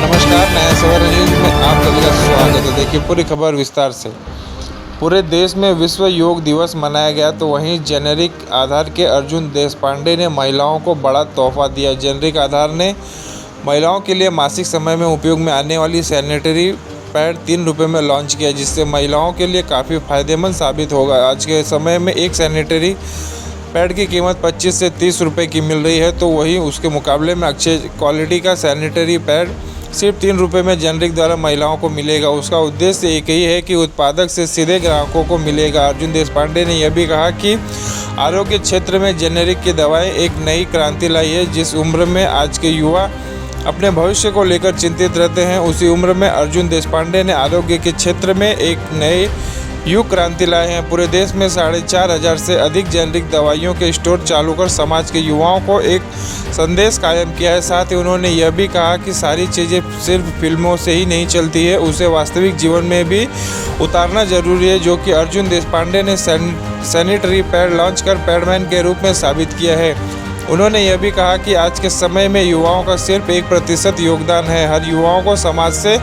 नमस्कार, नया सवेरा न्यूज़ में आप सभी का स्वागत है। देखिए पूरी खबर विस्तार से। पूरे देश में विश्व योग दिवस मनाया गया तो वहीं जेनेरिक आधार के अर्जुन देशपांडे ने महिलाओं को बड़ा तोहफा दिया। जेनेरिक आधार ने महिलाओं के लिए मासिक समय में उपयोग में आने वाली सैनिटरी पैड ₹3 में लॉन्च किया, जिससे महिलाओं के लिए काफ़ी फायदेमंद साबित होगा। आज के समय में एक सैनिटरी पैड की कीमत 25 से ₹30 की मिल रही है, तो वहीं उसके मुकाबले में अच्छे क्वालिटी का सैनिटरी पैड सिर्फ ₹3 में जेनेरिक द्वारा महिलाओं को मिलेगा। उसका उद्देश्य एक ही है कि उत्पादक से सीधे ग्राहकों को मिलेगा। अर्जुन देशपांडे ने यह भी कहा कि आरोग्य क्षेत्र में जेनेरिक की दवाएं एक नई क्रांति लाई है। जिस उम्र में आज के युवा अपने भविष्य को लेकर चिंतित रहते हैं, उसी उम्र में अर्जुन देशपांडे ने आरोग्य के क्षेत्र में एक नए युग क्रांति लाए हैं। पूरे देश में 4,500 से अधिक जेनेरिक दवाइयों के स्टोर चालू कर समाज के युवाओं को एक संदेश कायम किया है। साथ ही उन्होंने यह भी कहा कि सारी चीज़ें सिर्फ फिल्मों से ही नहीं चलती है, उसे वास्तविक जीवन में भी उतारना जरूरी है, जो कि अर्जुन देशपांडे ने सैनिटरी पैड लॉन्च कर पैडमैन के रूप में साबित किया है। उन्होंने यह भी कहा कि आज के समय में युवाओं का सिर्फ 1% योगदान है। हर युवाओं को समाज से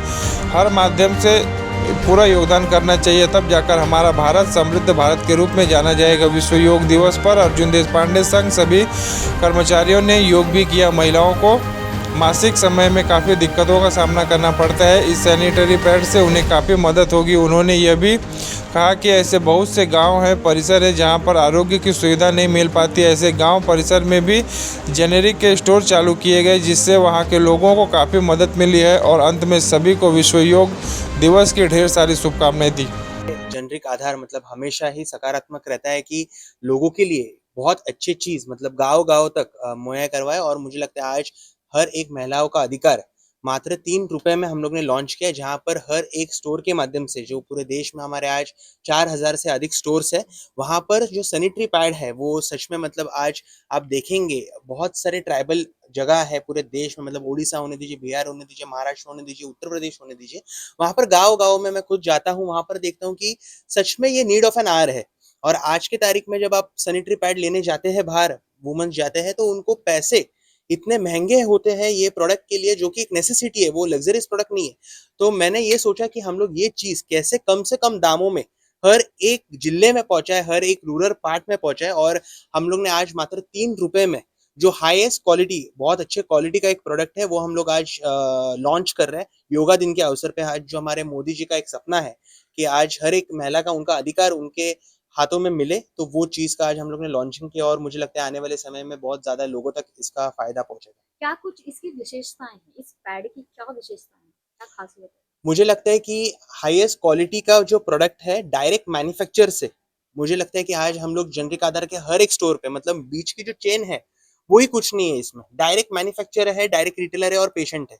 हर माध्यम से पूरा योगदान करना चाहिए, तब जाकर हमारा भारत समृद्ध भारत के रूप में जाना जाएगा। विश्व योग दिवस पर अर्जुन देशपांडे संघ सभी कर्मचारियों ने योग भी किया। महिलाओं को मासिक समय में काफ़ी दिक्कतों का सामना करना पड़ता है, इस सैनिटरी पैड से उन्हें काफ़ी मदद होगी। उन्होंने यह भी कहा कि ऐसे बहुत से गांव हैं, परिसर है जहां पर आरोग्य की सुविधा नहीं मिल पाती। ऐसे गांव परिसर में भी जेनेरिक के स्टोर चालू किए गए, जिससे वहां के लोगों को काफ़ी मदद मिली है। और अंत में सभी को विश्व योग दिवस की ढेर सारी शुभकामनाएं दी। जेनरिक आधार मतलब हमेशा ही सकारात्मक रहता है कि लोगों के लिए बहुत अच्छी चीज मतलब गांव-गांव तक मुहैया करवाए। और मुझे लगता है आज हर एक महिलाओं का अधिकार मात्र ₹3 में हम लोग ने लॉन्च किया, जहां पर हर एक स्टोर के माध्यम से जो पूरे देश में हमारे आज 4,000 से अधिक स्टोर्स है, वहां पर जो सैनिटरी पैड है वो सच में मतलब आज आप देखेंगे बहुत सारे ट्राइबल जगह है पूरे देश में, मतलब उड़ीसा होने दीजिए, बिहार होने दीजिए, महाराष्ट्र होने दीजिए, उत्तर प्रदेश होने दीजिए, वहां पर गाँव-गाँव में मैं खुद जाता हूँ, वहां पर देखता हूँ कि सच में ये नीड ऑफ एन आवर है। और आज की तारीख में जब आप सैनिटरी पैड लेने जाते हैं बाहर, वुमेन्स जाते हैं, तो उनको पैसे इतने महंगे होते हैं ये प्रोडक्ट के लिए, जो कि एक नेसेसिटी है, वो लग्जरियस प्रोडक्ट नहीं है। तो मैंने ये सोचा कि हम लोग ये चीज कैसे कम से कम दामों में हर एक जिले में पहुंचाए, हर एक रूरल पार्ट में पहुंचाए। और हम लोग ने आज मात्र ₹3 में जो हाईएस्ट क्वालिटी, बहुत अच्छे क्वालिटी का एक प्रोडक्ट है, वो हम लोग आज लॉन्च कर रहे हैं योगा दिन के अवसर पे। आज जो हमारे मोदी जी का एक सपना है कि आज हर एक महिला का उनका अधिकार उनके हाथों में मिले, तो वो चीज का आज हम लोग ने लॉन्चिंग किया। और मुझे लगता है आने वाले समय में बहुत ज्यादा लोगों तक इसका फायदा पहुंचेगा। क्या कुछ इसकी विशेषताएँ हैं? इस पैड की क्या विशेषताएँ हैं? क्या खासियत है? मुझे लगता है कि हाईएस्ट क्वालिटी का जो प्रोडक्ट है डायरेक्ट मैन्युफैक्चर से, मुझे लगता है कि आज हम लोग जेनरिक आधार के हर एक स्टोर पे, मतलब बीच की जो चेन है वही कुछ नहीं है, इसमें डायरेक्ट मैन्युफैक्चर है, डायरेक्ट रिटेलर है और पेशेंट है।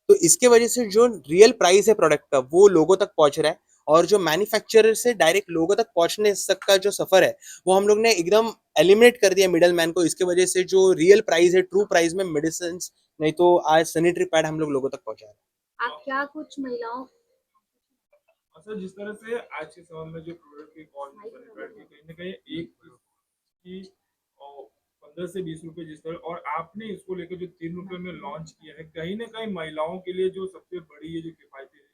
तो इसके वजह से जो रियल प्राइस है प्रोडक्ट का वो लोगों तक पहुंच रहा है। और जो मैन्युफैक्चरर से डायरेक्ट लोगों तक पहुंचने तक का जो सफर है वो हम लोग ने एकदम एलिमिनेट कर दिया मिडल मैन को। इसके वजह से जो रियल प्राइस है, ट्रू प्राइस में मेडिसिन, नहीं तो आज सैनिटरी पैड हम लोग लोगों तक पहुंचा रहे हैं। आप क्या कुछ महिलाओं अच्छा, जिस तरह से आज के समय में जो प्रोडक्ट की कॉस्ट की कहीं ना कहीं एक की 15 से 20 रुपए जिस तरह, और आपने इसको लेकर जो ₹3 में लॉन्च किया है, कहीं ना कहीं महिलाओं के लिए जो सबसे बड़ी ये जो किफायती है इसको।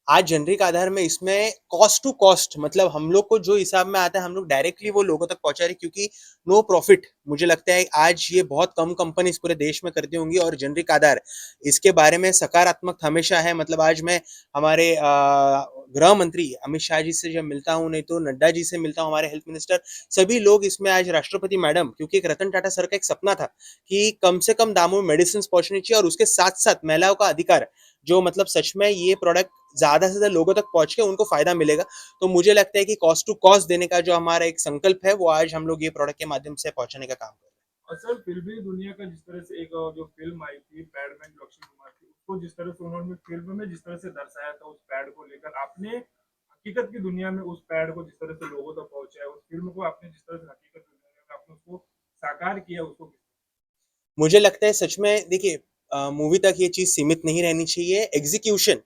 आज जेनरिक आधार में इसमें कॉस्ट टू कॉस्ट, मतलब हम लोग को जो हिसाब में आता है हम लोग डायरेक्टली वो लोगों तक पहुंचा रहे, क्योंकि नो प्रॉफिट मुझे लगता है आज ये बहुत कम कंपनी पूरे देश में करती होंगी। और जेनरिक आधार इसके बारे में सकारात्मक हमेशा है। मतलब आज मैं हमारे गृह मंत्री अमित शाह जी से जब मिलता हूँ, नहीं तो नड्डा जी से मिलता हूँ, हमारे हेल्थ मिनिस्टर, सभी लोग इसमें आज राष्ट्रपति मैडम, क्योंकि एक रतन टाटा सर का एक सपना था कि कम से कम दामों में मेडिसिन पहुंचनी चाहिए, और उसके साथ साथ महिलाओं का अधिकार, जो मतलब सच में ये प्रोडक्ट ज्यादा से ज्यादा लोगों तक पहुंच के उनको फायदा मिलेगा। तो मुझे लगता है कि कॉस्ट टू कॉस्ट देने का जो हमारा एक संकल्प है वो आज हम लोग ये प्रोडक्ट के माध्यम से पहुंचाने का काम कर रहे हैं। और सर, फिल्मी दुनिया का जिस तरह से एक जो फिल्म आई थी पैडमैन, जो अक्षय कुमार की, उसको जिस तरह से उन्होंने फिल्म में जिस तरह से दर्शाया था उस पैड को लेकर, आपने हकीकत की दुनिया में उस पैड को जिस तरह से लोगों तक पहुंचाया, उस फिल्म को आपने जिस तरह से हकीकत की दुनिया में आपने उसको साकार किया, उसको मुझे लगता है सच में, देखिए मूवी तक ये चीज सीमित नहीं रहनी चाहिए, एग्जीक्यूशन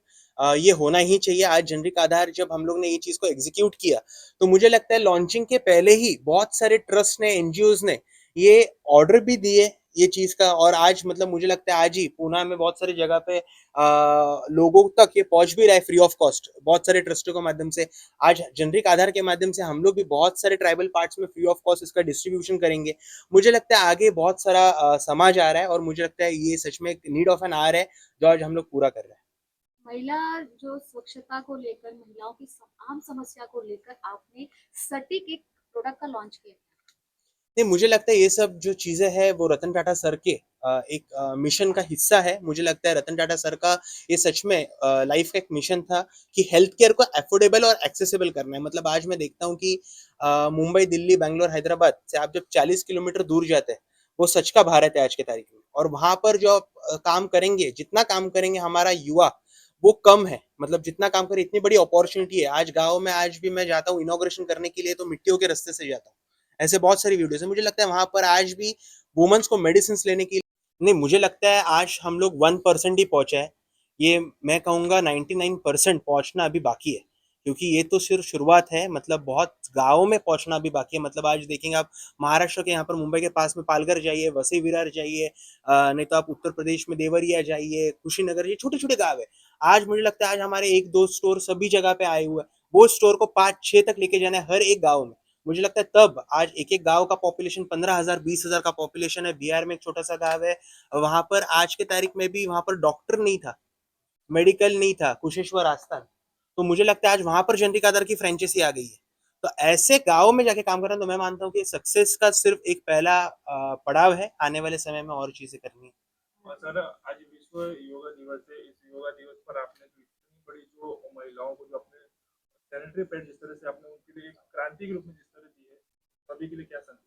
ये होना ही चाहिए। आज जेनरिक आधार जब हम लोग ने ये चीज को एग्जीक्यूट किया, तो मुझे लगता है लॉन्चिंग के पहले ही बहुत सारे ट्रस्ट ने, एनजीओज ने ये ऑर्डर भी दिए, ये चीज़ का। और आज मतलब मुझे लगता है आज ही पूना में बहुत सारी जगह पे लोगों तक ये पहुँच भी रहा है फ्री ऑफ कॉस्ट, बहुत सारे ट्रस्टों के माध्यम से। आज जेनेरिक आधार के माध्यम से हम लोग भी बहुत सारे ट्राइबल पार्ट्स में फ्री ऑफ कॉस्ट इसका डिस्ट्रीब्यूशन करेंगे। मुझे लगता है आगे बहुत सारा समाज आ रहा है और मुझे लगता है ये सच में एक नीड ऑफ एन आवर है, जो आज हम लोग पूरा कर रहे हैं। महिला जो स्वच्छता को लेकर, महिलाओं की आम समस्या को लेकर आपने सटीक एक प्रोडक्ट का लॉन्च किया। नहीं, मुझे लगता है ये सब जो चीज़ें हैं वो रतन टाटा सर के एक मिशन का हिस्सा है। मुझे लगता है रतन टाटा सर का ये सच में लाइफ का एक मिशन था कि हेल्थ केयर को अफोर्डेबल और एक्सेसिबल करना है। मतलब आज मैं देखता हूँ कि मुंबई, दिल्ली, बैंगलोर, हैदराबाद से आप जब 40 किलोमीटर दूर जाते हैं, वो सच का भारत है आज की तारीख में। और वहाँ पर जो आप काम करेंगे, जितना काम करेंगे हमारा युवा, वो कम है। मतलब जितना काम करे इतनी बड़ी अपॉर्चुनिटी है। आज गाँव में आज भी मैं जाता हूँ इनॉग्रेशन करने के लिए तो मिट्टियों के रास्ते से जाता हूँ। ऐसे बहुत सारी वीडियोस है। मुझे लगता है वहां पर आज भी वुमेन्स को मेडिसिन लेने की नहीं, मुझे लगता है आज हम लोग 1% ही पहुंचा है। ये मैं कहूँगा 99% पहुंचना अभी बाकी है, क्योंकि ये तो सिर्फ शुरुआत है। मतलब बहुत गाँव में पहुंचना अभी बाकी है। मतलब आज देखेंगे आप महाराष्ट्र के यहाँ पर मुंबई के पास में पालघर जाइए, वसई विरार जाइए, नहीं तो आप उत्तर प्रदेश में देवरिया जाइए, कुशीनगर, ये छोटे छोटे गाँव है। आज मुझे लगता है आज हमारे 1-2 स्टोर सभी जगह पे आए हुए हैं। वो स्टोर को 5-6 तक लेके जाना है हर एक गाँव में। मुझे लगता है तब आज एक-एक गाँव का पॉपुलेशन 15,000 20,000 का पॉपुलेशन है। बिहार में एक छोटा-सा गाँव है, वहाँ पर आज के तारीख में भी वहाँ पर डॉक्टर नहीं था, मेडिकल नहीं था, कुशेश्वर आस्थान। तो मुझे लगता है आज वहाँ पर जेनरिक आधार की फ्रेंचाइज़ी आ गई है। तो ऐसे गाँव में जाके काम करना तो मैं मानता हूँ कि सक्सेस का सिर्फ एक पहला पड़ाव है, आने वाले समय में और चीज़ें करनी है। और सर आज विश्व योगा दिवस है, इस योगा दिवस पर आपने जो इतनी बड़ी जो महिलाओं को जो अपने सैनिटरी पैड जिस तरह से आपने उनके लिए एक क्रांति के रूप में जिस तरह दी है, सभी के लिए क्या संदेश?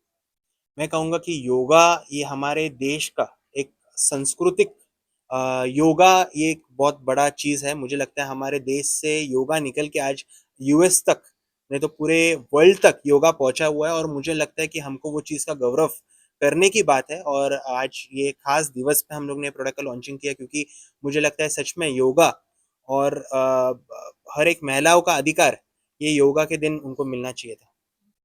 मैं कहूँगा कि योगा ये हमारे देश का एक सांस्कृतिक योगा ये एक बहुत बड़ा चीज़ है। मुझे लगता है हमारे देश से योगा निकल के आज यूएस तक, नहीं तो पूरे वर्ल्ड तक योगा पहुँचा हुआ है और मुझे लगता है कि हमको वो चीज़ का गौरव करने की बात है। और आज ये खास दिवस पे हम लोग ने प्रोडक्ट का लॉन्चिंग किया, क्योंकि मुझे लगता है सच में योगा और हर एक महिलाओं का अधिकार, ये योगा के दिन उनको मिलना चाहिए था।